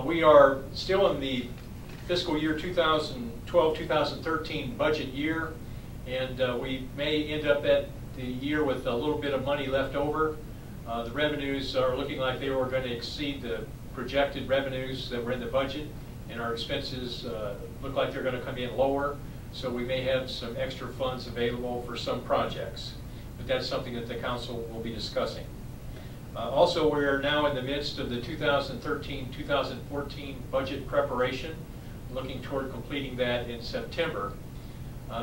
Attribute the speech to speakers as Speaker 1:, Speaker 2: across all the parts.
Speaker 1: We are still in the fiscal year 2012-2013 budget year, and we may end up at the year with a little bit of money left over. The revenues are looking like they were going to exceed the projected revenues that were in the budget, and our expenses look like they're going to come in lower, so we may have some extra funds available for some projects. But that's something that the council will be discussing. Also, we're now in the midst of the 2013-2014 budget preparation, looking toward completing that in September.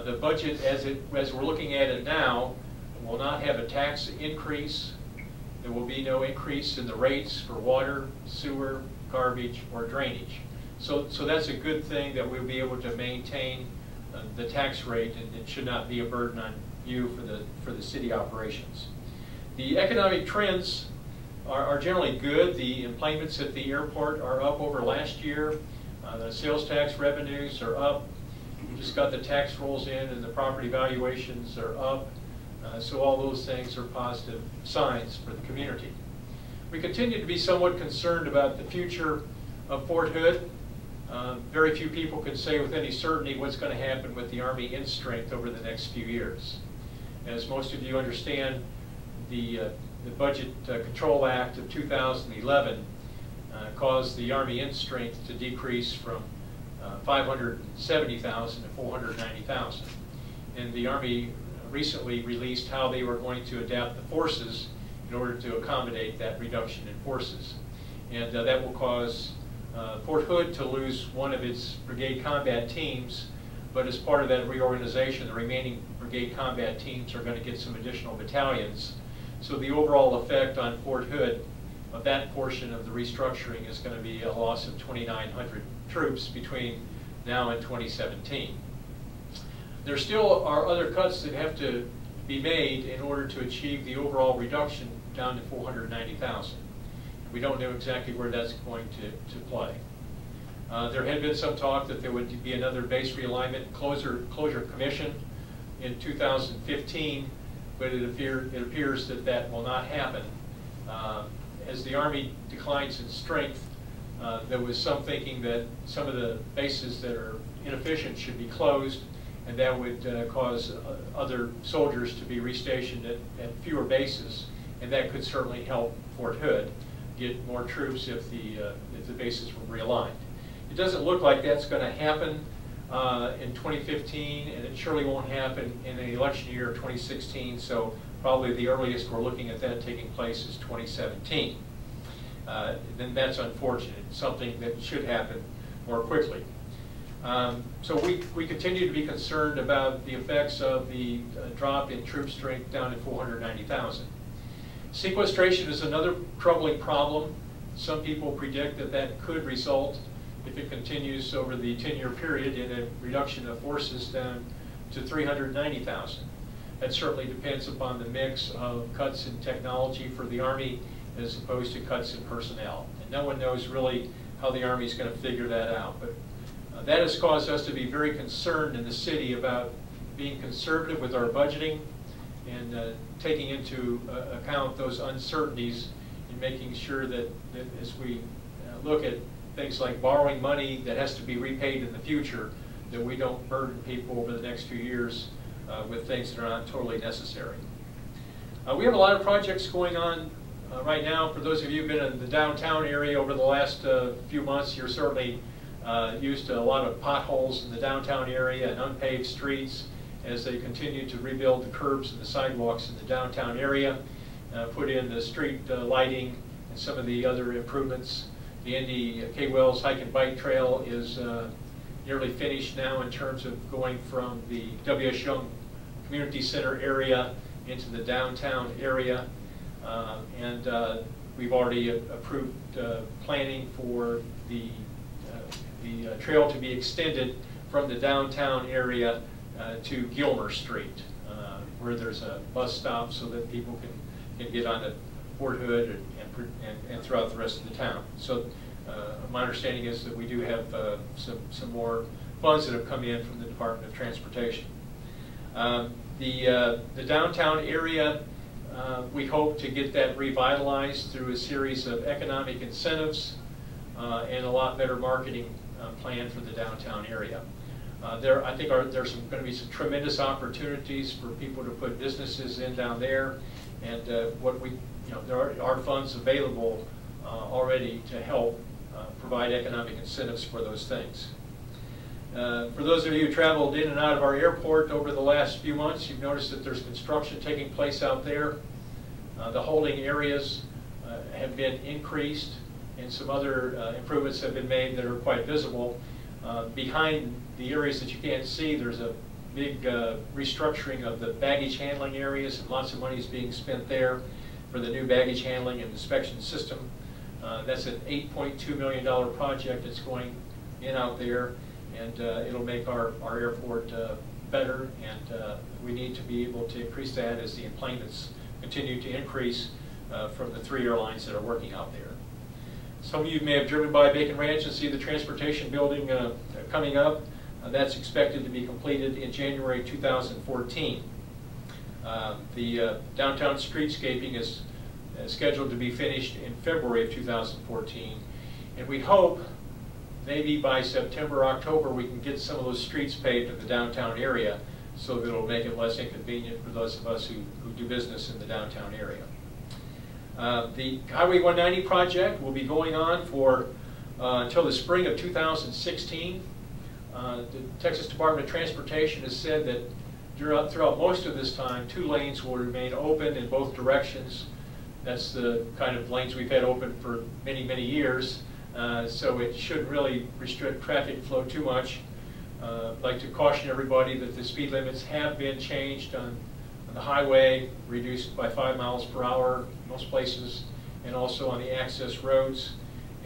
Speaker 1: The budget, as we're looking at it now, will not have a tax increase. There will be no increase in the rates for water, sewer, garbage, or drainage. So that's a good thing, that we'll be able to maintain the tax rate, and it should not be a burden on you for the city operations. The economic trends are generally good. The employments at the airport are up over last year. The sales tax revenues are up. We just got the tax rolls in, and the property valuations are up. So all those things are positive signs for the community. We continue to be somewhat concerned about the future of Fort Hood. Very few people can say with any certainty what's going to happen with the Army in strength over the next few years. As most of you understand, the Budget Control Act of 2011 caused the Army in strength to decrease from 570,000 to 490,000. And the Army recently released how they were going to adapt the forces in order to accommodate that reduction in forces. And that will cause Fort Hood to lose one of its brigade combat teams, but as part of that reorganization, the remaining brigade combat teams are going to get some additional battalions. So the overall effect on Fort Hood of that portion of the restructuring is going to be a loss of 2,900 troops between now and 2017. There still are other cuts that have to be made in order to achieve the overall reduction down to 490,000. We don't know exactly where that's going to play. There had been some talk that there would be another base realignment closure commission in 2015, but it appears that that will not happen. As the Army declines in strength, there was some thinking that some of the bases that are inefficient should be closed, and that would cause other soldiers to be restationed at fewer bases, and that could certainly help Fort Hood get more troops if the bases were realigned. It doesn't look like that's going to happen in 2015, and it surely won't happen in the election year of 2016, so probably the earliest we're looking at that taking place is 2017. Then that's unfortunate. It's something that should happen more quickly. So we continue to be concerned about the effects of the drop in troop strength down to 490,000. Sequestration is another troubling problem. Some people predict that that could result, if it continues over the 10-year period, in a reduction of forces down to 390,000. That certainly depends upon the mix of cuts in technology for the Army as opposed to cuts in personnel. And no one knows really how the Army is going to figure that out. But that has caused us to be very concerned in the city about being conservative with our budgeting and taking into account those uncertainties and making sure that as we look at things like borrowing money that has to be repaid in the future, that we don't burden people over the next few years with things that are not totally necessary. We have a lot of projects going on right now. For those of you who've been in the downtown area over the last few months, you're certainly used to a lot of potholes in the downtown area and unpaved streets as they continue to rebuild the curbs and the sidewalks in the downtown area, put in the street lighting and some of the other improvements. The Indy K. Wells Hike and Bike Trail is nearly finished now in terms of going from the W.S. Young Community Center area into the downtown area. And we've already approved planning for the trail to be extended from the downtown area to Gilmer Street, where there's a bus stop so that people can get onto Fort Hood and throughout the rest of the town. So my understanding is that we do have some more funds that have come in from the Department of Transportation. The downtown area, we hope to get that revitalized through a series of economic incentives. and a lot better marketing plan for the downtown area. I think there's going to be some tremendous opportunities for people to put businesses in down there, and there are funds available already to help provide economic incentives for those things. For those of you who traveled in and out of our airport over the last few months, you've noticed that there's construction taking place out there. The holding areas have been increased, and some other improvements have been made that are quite visible. Behind the areas that you can't see, there's a big restructuring of the baggage handling areas, and lots of money is being spent there for the new baggage handling and inspection system. That's an $8.2 million project that's going in out there, and it'll make our airport better, and we need to be able to increase that as the enplanements continue to increase from the 3 airlines that are working out there. Some of you may have driven by Bacon Ranch and see the transportation building coming up. That's expected to be completed in January 2014. The downtown streetscaping is scheduled to be finished in February of 2014, and we hope maybe by September, October, we can get some of those streets paved in the downtown area so that it'll make it less inconvenient for those of us who do business in the downtown area. The Highway 190 project will be going on for until the spring of 2016. The Texas Department of Transportation has said that throughout most of this time, 2 lanes will remain open in both directions. That's the kind of lanes we've had open for many, many years. So it shouldn't really restrict traffic flow too much. I'd like to caution everybody that the speed limits have been changed on the highway, reduced by 5 miles per hour in most places, and also on the access roads.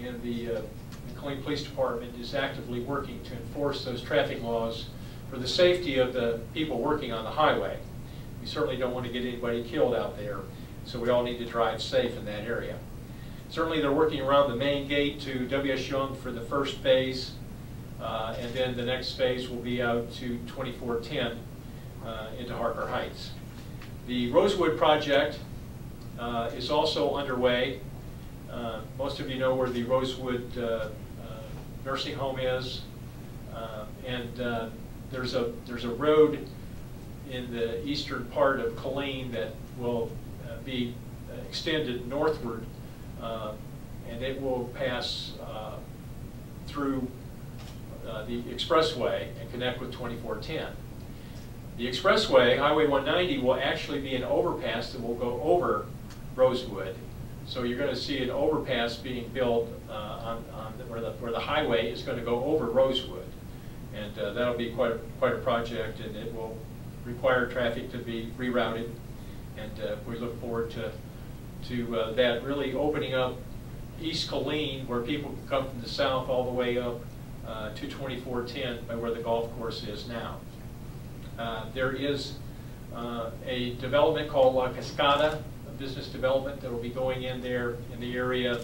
Speaker 1: And the Killeen Police Department is actively working to enforce those traffic laws for the safety of the people working on the highway. We certainly don't want to get anybody killed out there, so we all need to drive safe in that area. Certainly they're working around the main gate to W.S. Young for the first phase, and then the next phase will be out to 2410 into Harper Heights. The Rosewood project is also underway. Most of you know where the Rosewood nursing home is, and there's a road in the eastern part of Killeen that will be extended northward, and it will pass through the expressway and connect with 2410. The expressway, Highway 190, will actually be an overpass that will go over Rosewood. So you're going to see an overpass being built where the highway is going to go over Rosewood, and that'll be quite a project, and it will require traffic to be rerouted, and we look forward to that really opening up East Killeen, where people can come from the south all the way up to 2410 by where the golf course is now. There is a development called La Cascada, a business development that will be going in there in the area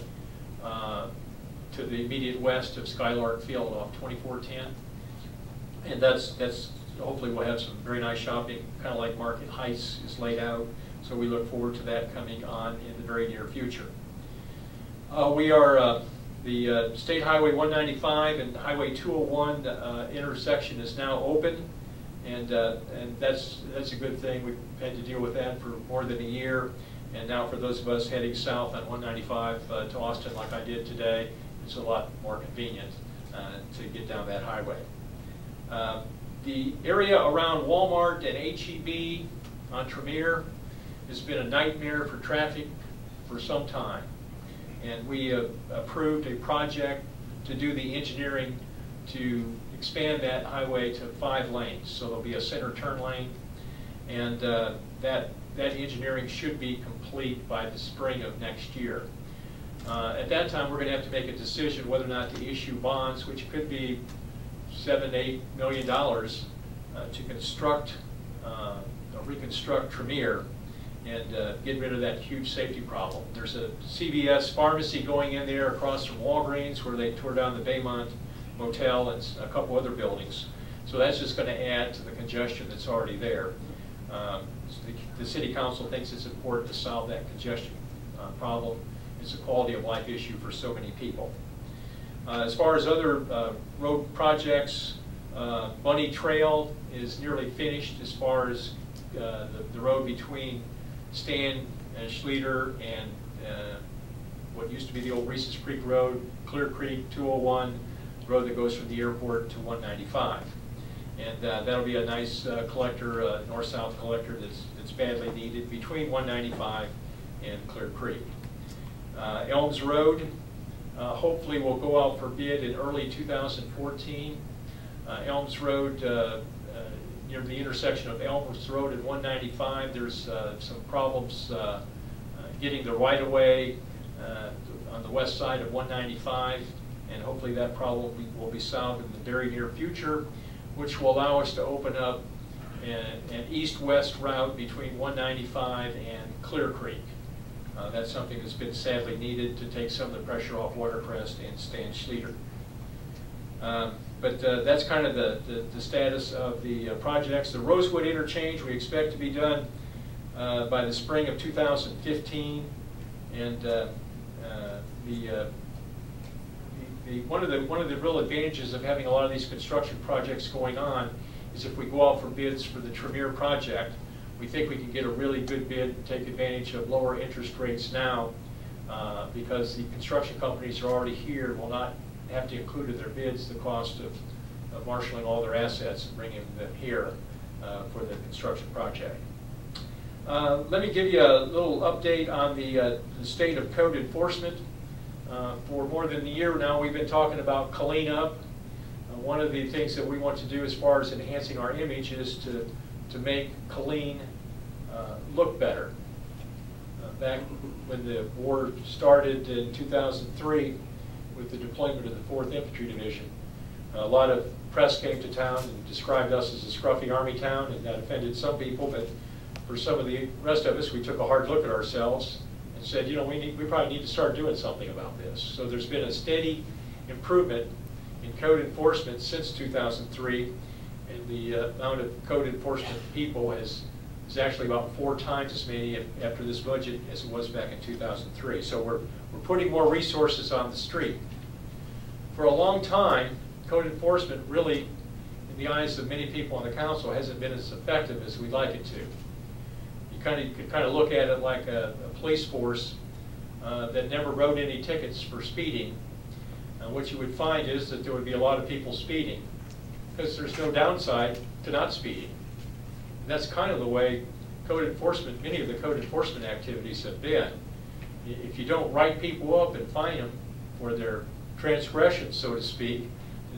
Speaker 1: to the immediate west of Skylark Field off 2410. And that's hopefully we'll have some very nice shopping, kind of like Market Heights is laid out. So we look forward to that coming on in the very near future. The State Highway 195 and Highway 201 intersection is now open, and that's a good thing. We've had to deal with that for more than a year, and now for those of us heading south on 195 to Austin, like I did today, it's a lot more convenient to get down that highway. The area around Walmart and H-E-B on Tremere has been a nightmare for traffic for some time. And we approved a project to do the engineering to expand that highway to 5 lanes. So there'll be a center turn lane, and that engineering should be complete by the spring of next year. At that time, we're going to have to make a decision whether or not to issue bonds, which could be $7 to $8 million to construct, reconstruct Tremere and get rid of that huge safety problem. There's a CVS pharmacy going in there across from Walgreens, where they tore down the Baymont Motel and a couple other buildings. So that's just going to add to the congestion that's already there. The City Council thinks it's important to solve that congestion problem. It's a quality of life issue for so many people. As far as other road projects, Bunny Trail is nearly finished as far as the road between Stan and Schleter and what used to be the old Reese's Creek Road, Clear Creek, 201, the road that goes from the airport to 195. And that'll be a nice collector, north-south collector that's badly needed between 195 and Clear Creek. Elms Road, hopefully will go out for bid in early 2014. Elms Road, near the intersection of Elms Road and 195, there's some problems getting the right-of-way on the west side of 195, and hopefully that problem will be solved in the very near future, which will allow us to open up an east-west route between 195 and Clear Creek. That's something that's been sadly needed to take some of the pressure off Watercrest and Stan Schleter. But that's kind of the status of the projects. The Rosewood Interchange we expect to be done by the spring of 2015, and one of the real advantages of having a lot of these construction projects going on is if we go out for bids for the Tremere project, we think we can get a really good bid and take advantage of lower interest rates now because the construction companies are already here and will not have to include in their bids the cost of marshaling all their assets and bringing them here for the construction project. Let me give you a little update on the state of code enforcement. For more than a year now, we've been talking about Killeen up. One of the things that we want to do as far as enhancing our image is to make Killeen look better. Back when the war started in 2003 with the deployment of the 4th Infantry Division, a lot of press came to town and described us as a scruffy army town, and that offended some people, but for some of the rest of us, we took a hard look at ourselves and said, you know, we probably need to start doing something about this. So there's been a steady improvement in code enforcement since 2003, and the amount of code enforcement people is actually about 4 times as many after this budget as it was back in 2003. So we're putting more resources on the street. For a long time, code enforcement really, in the eyes of many people on the council, hasn't been as effective as we'd like it to. You could kind of look at it like a police force that never wrote any tickets for speeding. What you would find is that there would be a lot of people speeding because there's no downside to not speeding. And that's kind of the way code enforcement, many of the code enforcement activities have been. If you don't write people up and fine them for their transgressions, so to speak,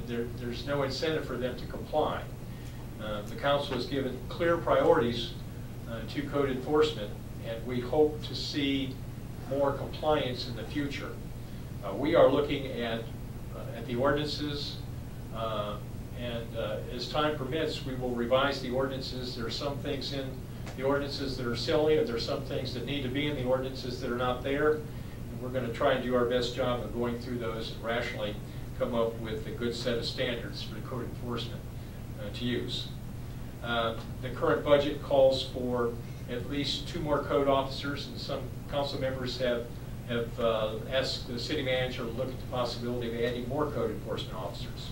Speaker 1: there's no incentive for them to comply. The council has given clear priorities to code enforcement, and we hope to see more compliance in the future. We are looking at the ordinances, and as time permits, we will revise the ordinances. There are some things in the ordinances that are silly, and there are some things that need to be in the ordinances that are not there. And we're going to try and do our best job of going through those and rationally come up with a good set of standards for the code enforcement to use. The current budget calls for at least 2 more code officers, and some council members have asked the city manager to look at the possibility of adding more code enforcement officers.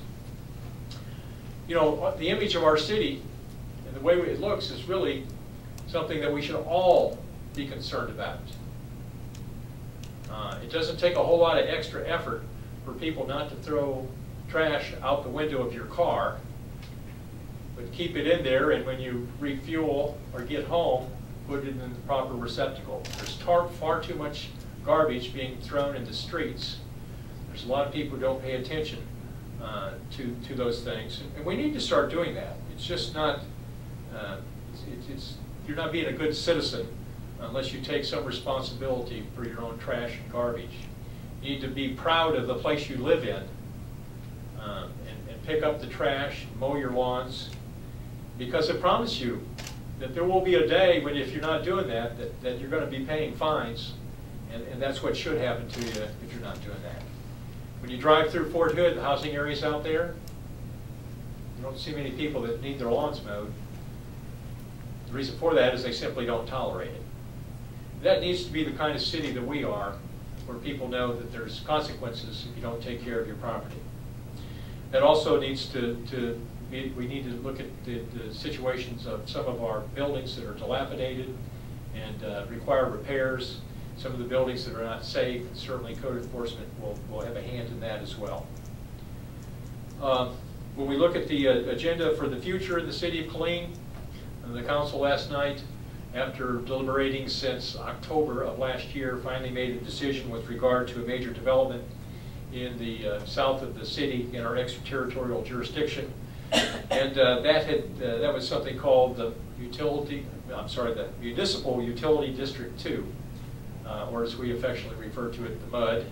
Speaker 1: You know, the image of our city and the way it looks is really something that we should all be concerned about. It doesn't take a whole lot of extra effort for people not to throw trash out the window of your car, but keep it in there, and when you refuel or get home, put it in the proper receptacle. There's far too much garbage being thrown in the streets. There's a lot of people who don't pay attention to those things, and we need to start doing that. It's just not, you're not being a good citizen unless you take some responsibility for your own trash and garbage. You need to be proud of the place you live in and pick up the trash, mow your lawns, because I promise you that there will be a day when, if you're not doing that you're going to be paying fines, and that's what should happen to you if you're not doing that. When you drive through Fort Hood, the housing areas out there, you don't see many people that need their lawns mowed. The reason for that is they simply don't tolerate it. That needs to be the kind of city that we are, where people know that there's consequences if you don't take care of your property. That also needs to be, we need to look at the situations of some of our buildings that are dilapidated and require repairs. Some of the buildings that are not safe, and certainly code enforcement will have a hand in that as well. When we look at the agenda for the future in the city of Killeen, the council last night, after deliberating since October of last year, finally made a decision with regard to a major development in the south of the city in our extraterritorial jurisdiction. And that was something called the Municipal Utility District 2, or as we affectionately refer to it, the MUD.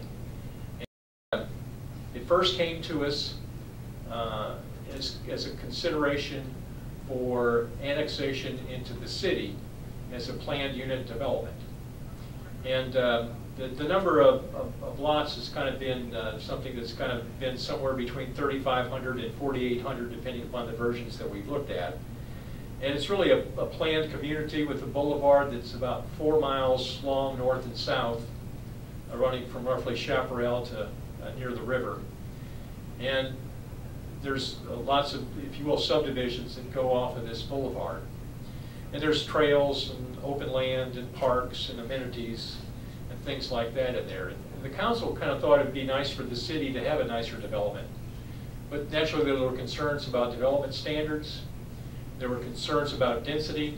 Speaker 1: And, it first came to us as a consideration for annexation into the city as a planned unit development. And the number of lots has kind of been something that's kind of been somewhere between 3,500 and 4,800 depending upon the versions that we've looked at. And it's really a planned community with a boulevard that's about 4 miles long north and south, running from roughly Chaparral to near the river. And there's lots of, if you will, subdivisions that go off of this boulevard. And there's trails and open land and parks and amenities and things like that in there. And the council kind of thought it'd be nice for the city to have a nicer development. But naturally there were concerns about development standards. There were concerns about density.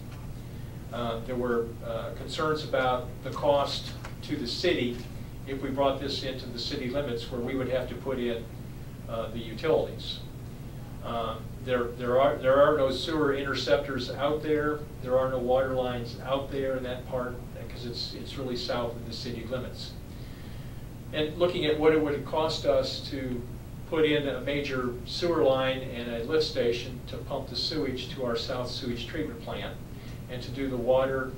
Speaker 1: There were concerns about the cost to the city if we brought this into the city limits where we would have to put in the utilities. There are no sewer interceptors out there. There are no water lines out there in that part because it's really south of the city limits. And looking at what it would cost us to put in a major sewer line and a lift station to pump the sewage to our south sewage treatment plant and to do the water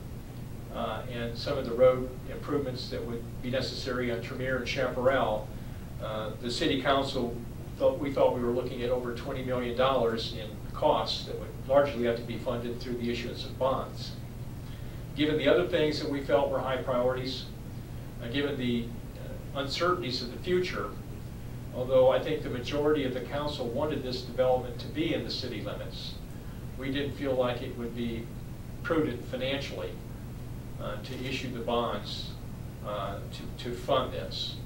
Speaker 1: and some of the road improvements that would be necessary on Tremere and Chaparral, the city council we thought we were looking at over $20 million in costs that would largely have to be funded through the issuance of bonds. Given the other things that we felt were high priorities, given the uncertainties of the future, although I think the majority of the council wanted this development to be in the city limits, we didn't feel like it would be prudent financially to issue the bonds to fund this.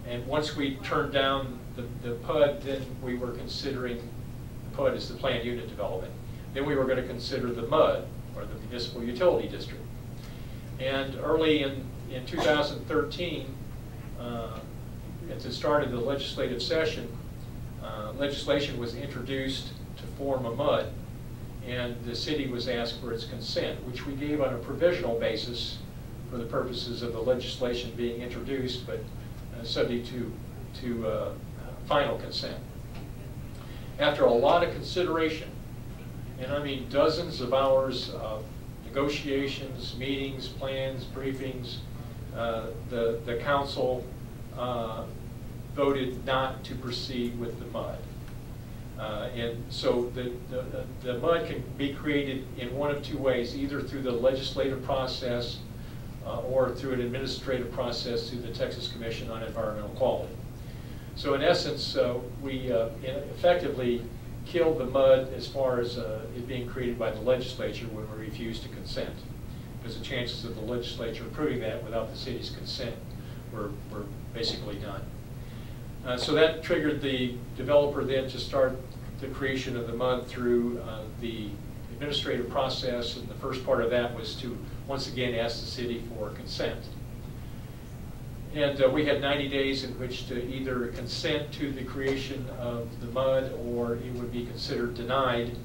Speaker 1: And once we turned down the PUD, then we were considering, the PUD is the planned unit development, then we were going to consider the MUD, or the Municipal Utility District. And early in 2013, at the start of the legislative session, legislation was introduced to form a MUD, and the city was asked for its consent, which we gave on a provisional basis for the purposes of the legislation being introduced, but subject to final consent. After a lot of consideration, and I mean dozens of hours of negotiations, meetings, plans, briefings, the council voted not to proceed with the MUD. And so the MUD can be created in one of two ways, either through the legislative process or through an administrative process through the Texas Commission on Environmental Quality. So in essence, we effectively killed the MUD as far as it being created by the legislature when we refused to consent, because the chances of the legislature approving that without the city's consent were basically done. So that triggered the developer then to start the creation of the MUD through the administrative process, and the first part of that was to once again ask the city for consent. And we had 90 days in which to either consent to the creation of the MUD or it would be considered denied,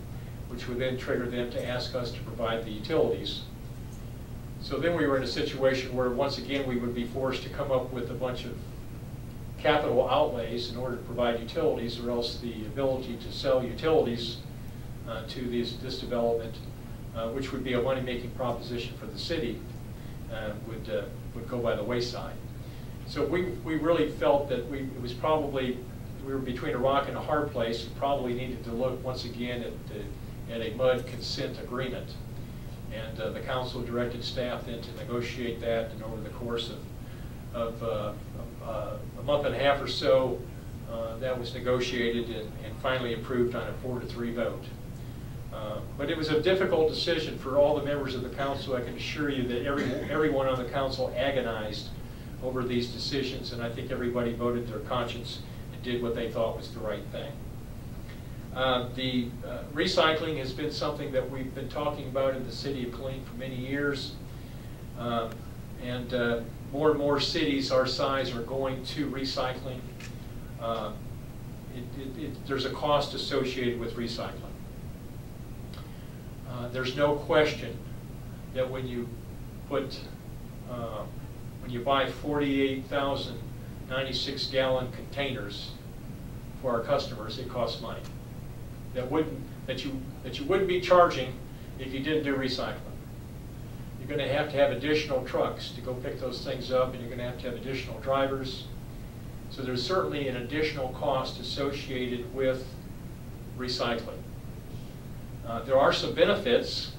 Speaker 1: which would then trigger them to ask us to provide the utilities. So then we were in a situation where once again we would be forced to come up with a bunch of capital outlays in order to provide utilities, or else the ability to sell utilities to this development, which would be a money-making proposition for the city, would go by the wayside. So we really felt that we were between a rock and a hard place and probably needed to look once again at a MUD consent agreement. And the council directed staff then to negotiate that, and over the course of a month and a half or so, that was negotiated and finally approved on a 4-3 vote. But it was a difficult decision for all the members of the council. I can assure you that everyone on the council agonized over these decisions, and I think everybody voted their conscience and did what they thought was the right thing. The recycling has been something that we've been talking about in the city of Killeen for many years, and more and more cities our size are going to recycling. There's a cost associated with recycling. There's no question that when you buy 48,096 gallon containers for our customers, it costs money. That you wouldn't be charging if you didn't do recycling. You're going to have additional trucks to go pick those things up, and you're going to have additional drivers. So there's certainly an additional cost associated with recycling. There are some benefits.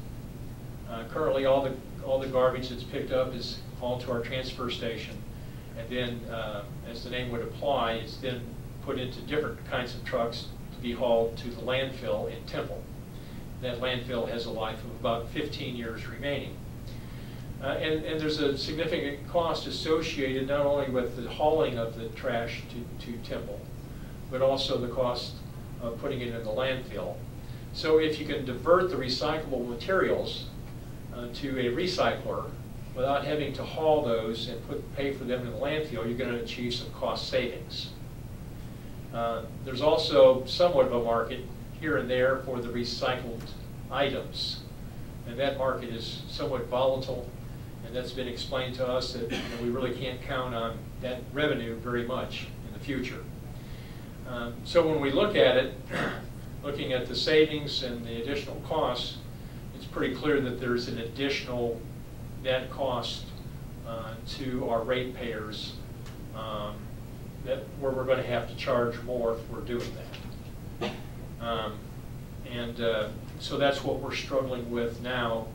Speaker 1: Currently, all the garbage that's picked up is hauled to our transfer station, and then, as the name would imply, it's then put into different kinds of trucks to be hauled to the landfill in Temple. That landfill has a life of about 15 years remaining. And there's a significant cost associated not only with the hauling of the trash to Temple, but also the cost of putting it in the landfill. So if you can divert the recyclable materials to a recycler without having to haul those and pay for them in the landfill, you're going to achieve some cost savings. There's also somewhat of a market here and there for the recycled items, and that market is somewhat volatile, and that's been explained to us that we really can't count on that revenue very much in the future. So when we look at it, looking at the savings and the additional costs, it's pretty clear that there's an additional net cost to our ratepayers where we're going to have to charge more if we're doing that. So that's what we're struggling with now,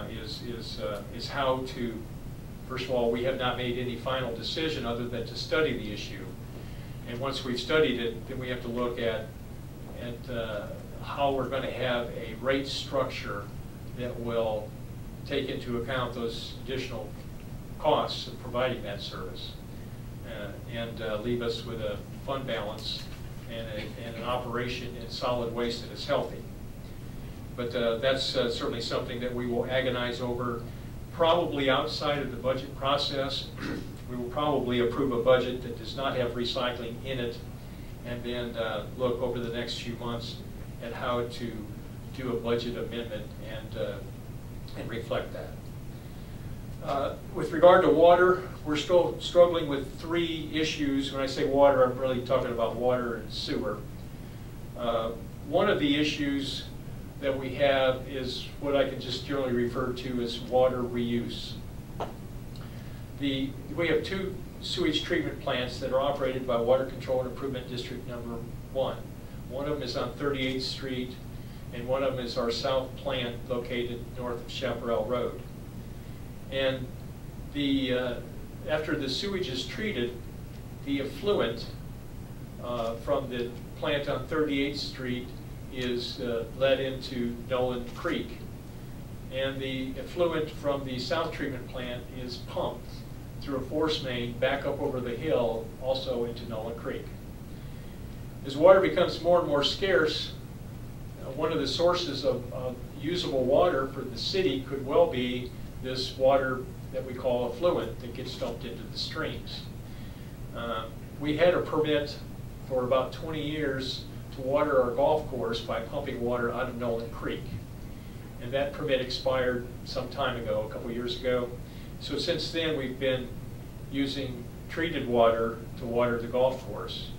Speaker 1: is how to, first of all, we have not made any final decision other than to study the issue. And once we've studied it, then we have to look at how we're going to have a rate structure that will take into account those additional costs of providing that service, and leave us with a fund balance and an operation in solid waste that is healthy. But that's certainly something that we will agonize over. Probably outside of the budget process, we will probably approve a budget that does not have recycling in it, and then look over the next few months at how to do a budget amendment and reflect that. With regard to water, we're still struggling with 3 issues. When I say water, I'm really talking about water and sewer. One of the issues that we have is what I can just generally refer to as water reuse. We have 2 sewage treatment plants that are operated by Water Control and Improvement District number 1. One of them is on 38th Street, and one of them is our south plant located north of Chaparral Road. And after the sewage is treated, the effluent from the plant on 38th Street is led into Nolan Creek. And the effluent from the south treatment plant is pumped through a force main back up over the hill, also into Nolan Creek. As water becomes more and more scarce, one of the sources of usable water for the city could well be this water that we call effluent that gets dumped into the streams. We had a permit for about 20 years to water our golf course by pumping water out of Nolan Creek. And that permit expired some time ago, a couple years ago. So since then we've been using treated water to water the golf course.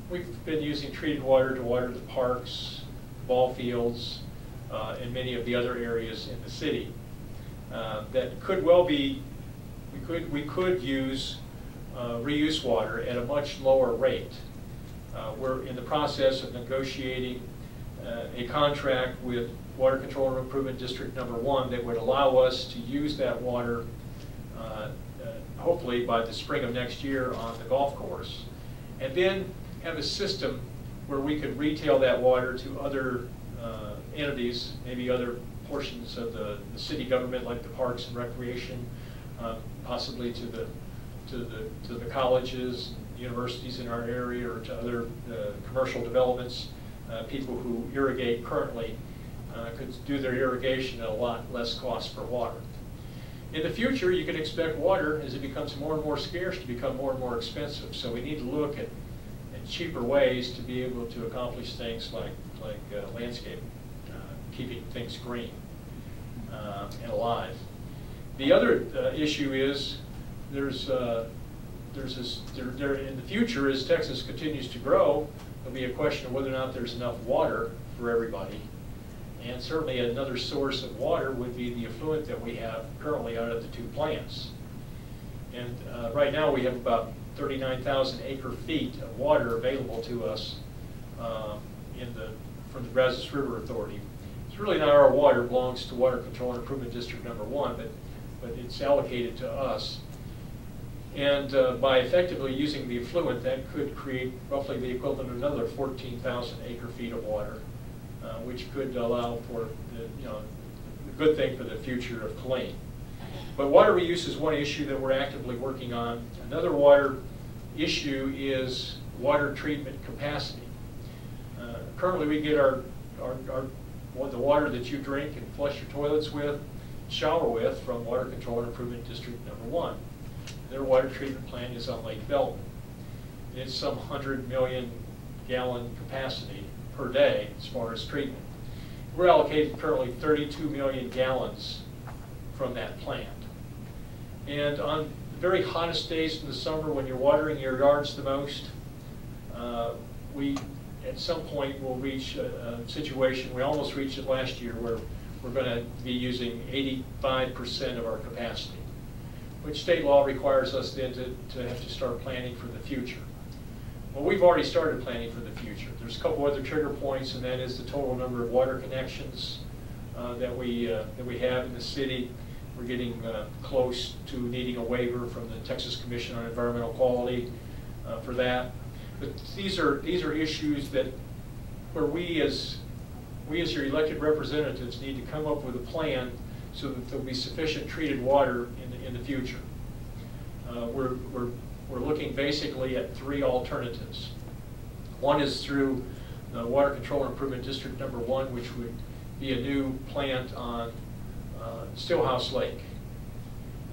Speaker 1: We've been using treated water to water the parks, ball fields, and many of the other areas in the city. That could well be, we could use reuse water at a much lower rate. We're in the process of negotiating a contract with Water Control and Improvement District number 1 that would allow us to use that water hopefully hopefully by the spring of next year on the golf course. And then have a system where we could retail that water to other entities, maybe other portions of the city government, like the parks and recreation, possibly to the colleges, universities in our area, or to other commercial developments. People who irrigate currently could do their irrigation at a lot less cost per water. In the future, you can expect water, as it becomes more and more scarce, to become more and more expensive. So we need to look at cheaper ways to be able to accomplish things like landscaping, keeping things green and alive. The other issue is in the future, as Texas continues to grow, there'll be a question of whether or not there's enough water for everybody. And certainly another source of water would be the effluent that we have currently out of the two plants. And right now we have about 39,000 acre-feet of water available to us from the Brazos River Authority. It's really not our water, it belongs to Water Control and Improvement District number 1, but it's allocated to us. And by effectively using the effluent, that could create roughly the equivalent of another 14,000 acre-feet of water, which could allow for the good thing for the future of Killeen. But water reuse is one issue that we're actively working on. Another water issue is water treatment capacity. Currently, we get the water that you drink and flush your toilets with, shower with, from Water Control and Improvement District number 1. Their water treatment plant is on Lake Belton. It's some 100 million gallon capacity per day as far as treatment. We're allocated currently 32 million gallons from that plant. And on the very hottest days in the summer, when you're watering your yards the most, we at some point will reach a situation, we almost reached it last year, where we're going to be using 85% of our capacity, which state law requires us then to have to start planning for the future. Well, we've already started planning for the future. There's a couple other trigger points, and that is the total number of water connections that we have in the city. We're getting close to needing a waiver from the Texas Commission on Environmental Quality for that. But these are issues where we as your elected representatives need to come up with a plan so that there'll be sufficient treated water in the future. We're looking basically at 3 alternatives. One is through the Water Control and Improvement District number 1, which would be a new plant on Stillhouse Lake.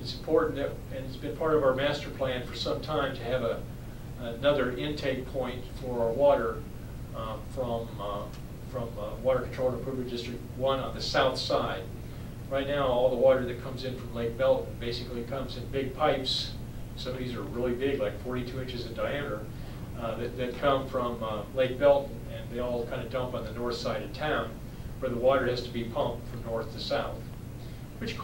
Speaker 1: It's important that, and it's been part of our master plan for some time, to have another intake point for our water from Water Control and Improvement District 1 on the south side. Right now, all the water that comes in from Lake Belton basically comes in big pipes. Some of these are really big, like 42 inches in diameter, that come from Lake Belton, and they all kind of dump on the north side of town, where the water has to be pumped from north to south, which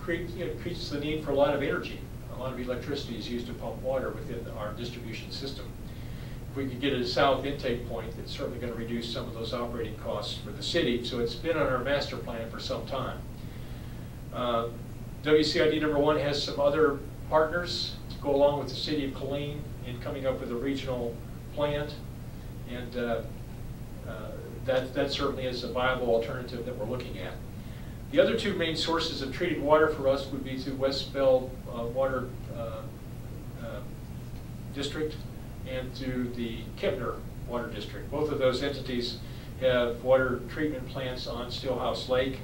Speaker 1: creates the need for a lot of energy. A lot of electricity is used to pump water within our distribution system. If we could get a south intake point, it's certainly going to reduce some of those operating costs for the city. So it's been on our master plan for some time. WCID number 1 has some other partners to go along with the city of Killeen in coming up with a regional plant, and that certainly is a viable alternative that we're looking at. The other 2 main sources of treated water for us would be through West Bell Water District and through the Kempner Water District. Both of those entities have water treatment plants on Stillhouse Lake,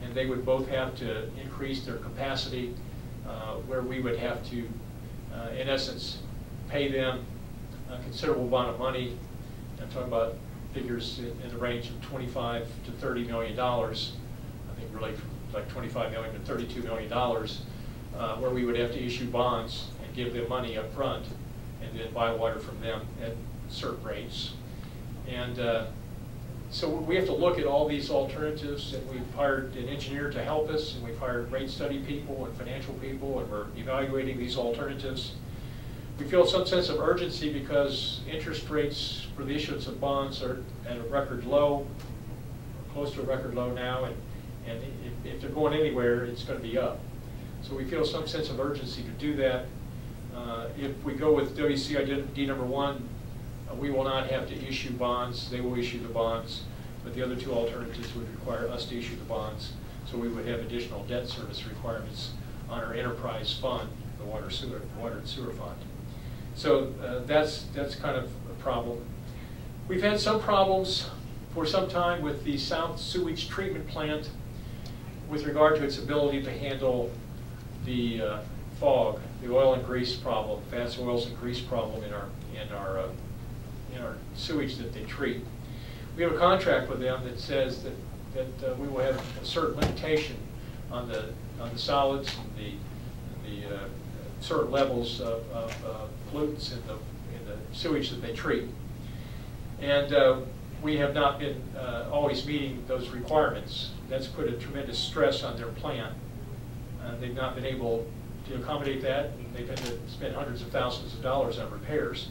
Speaker 1: and they would both have to increase their capacity, where we would have to, in essence, pay them a considerable amount of money. I'm talking about figures in the range of $25 to $30 million. I think really from like $25 million to $32 million, where we would have to issue bonds and give them money up front, and then buy water from them at certain rates. And so we have to look at all these alternatives, and we've hired an engineer to help us, and we've hired rate study people and financial people, and we're evaluating these alternatives. We feel some sense of urgency because interest rates for the issuance of bonds are at a record low, close to a record low now, and if they're going anywhere, it's going to be up. So we feel some sense of urgency to do that. If we go with WCID number 1, we will not have to issue bonds. They will issue the bonds, but the other two alternatives would require us to issue the bonds, so we would have additional debt service requirements on our enterprise fund, the water and sewer fund. So that's kind of a problem. We've had some problems for some time with the South Sewage Treatment Plant with regard to its ability to handle the fog, the oil and grease problem, fast oils and grease problem in our sewage that they treat. We have a contract with them that says that we will have a certain limitation on the solids and the certain levels of pollutants in the sewage that they treat. And we have not been always meeting those requirements. That's put a tremendous stress on their plant. They've not been able to accommodate that, and they've had to spend hundreds of thousands of dollars on repairs.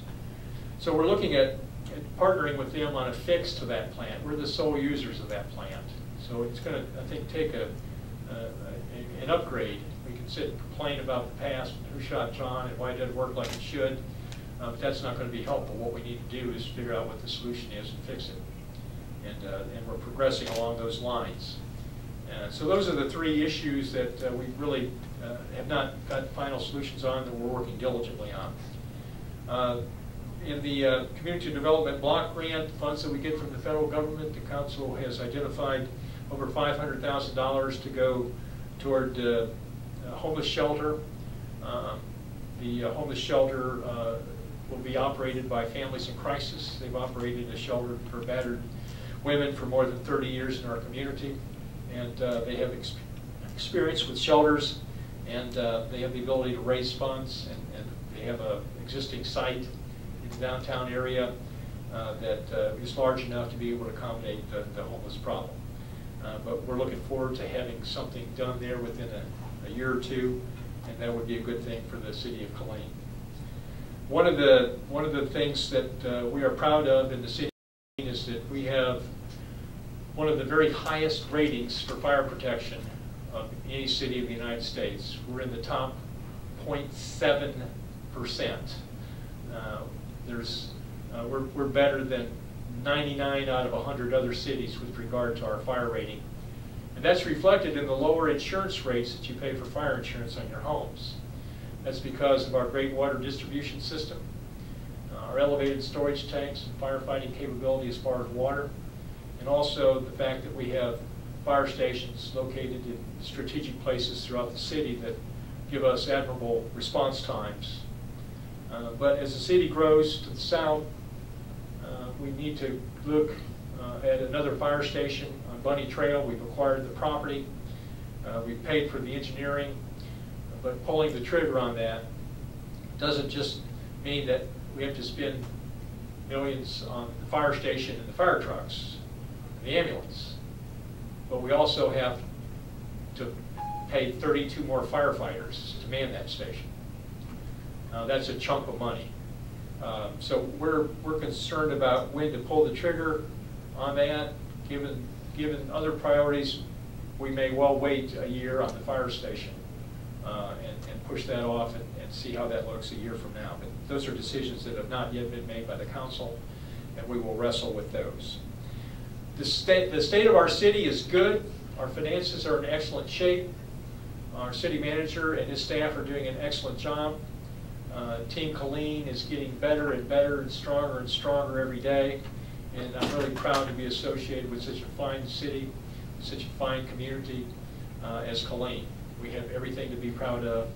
Speaker 1: So we're looking at partnering with them on a fix to that plant. We're the sole users of that plant. So it's going to, I think, take an upgrade. We can sit and complain about the past, and who shot John, and why it doesn't work like it should. But that's not going to be helpful. What we need to do is figure out what the solution is and fix it. And we're progressing along those lines. So those are the three issues that we really have not got final solutions on that we're working diligently on. In the Community Development Block Grant funds that we get from the federal government, the council has identified over $500,000 to go toward a homeless shelter. The homeless shelter will be operated by Families in Crisis. They've operated a shelter for battered women for more than 30 years in our community, and they have experience with shelters, and they have the ability to raise funds, and they have an existing site in the downtown area that is large enough to be able to accommodate the homeless problem. But we're looking forward to having something done there within a year or two, and that would be a good thing for the city of Killeen. One of the things that we are proud of in the city is that we have one of the very highest ratings for fire protection of any city of the United States. We're in the top 0.7%. We're better than 99 out of 100 other cities with regard to our fire rating. And that's reflected in the lower insurance rates that you pay for fire insurance on your homes. That's because of our great water distribution system, our elevated storage tanks and firefighting capability as far as water, and also the fact that we have fire stations located in strategic places throughout the city that give us admirable response times. But as the city grows to the south, we need to look at another fire station on Bunny Trail. We've acquired the property. We've paid for the engineering. But pulling the trigger on that doesn't just mean that we have to spend millions on the fire station and the fire trucks, and the ambulance. But we also have to pay 32 more firefighters to man that station. That's a chunk of money. So we're concerned about when to pull the trigger on that. Given other priorities, we may well wait a year on the fire station and push that off and see how that looks a year from now. But those are decisions that have not yet been made by the council, and we will wrestle with those. The state of our city is good. Our finances are in excellent shape. Our city manager and his staff are doing an excellent job. Team Killeen is getting better and better and stronger every day. And I'm really proud to be associated with such a fine city, such a fine community as Killeen. We have everything to be proud of.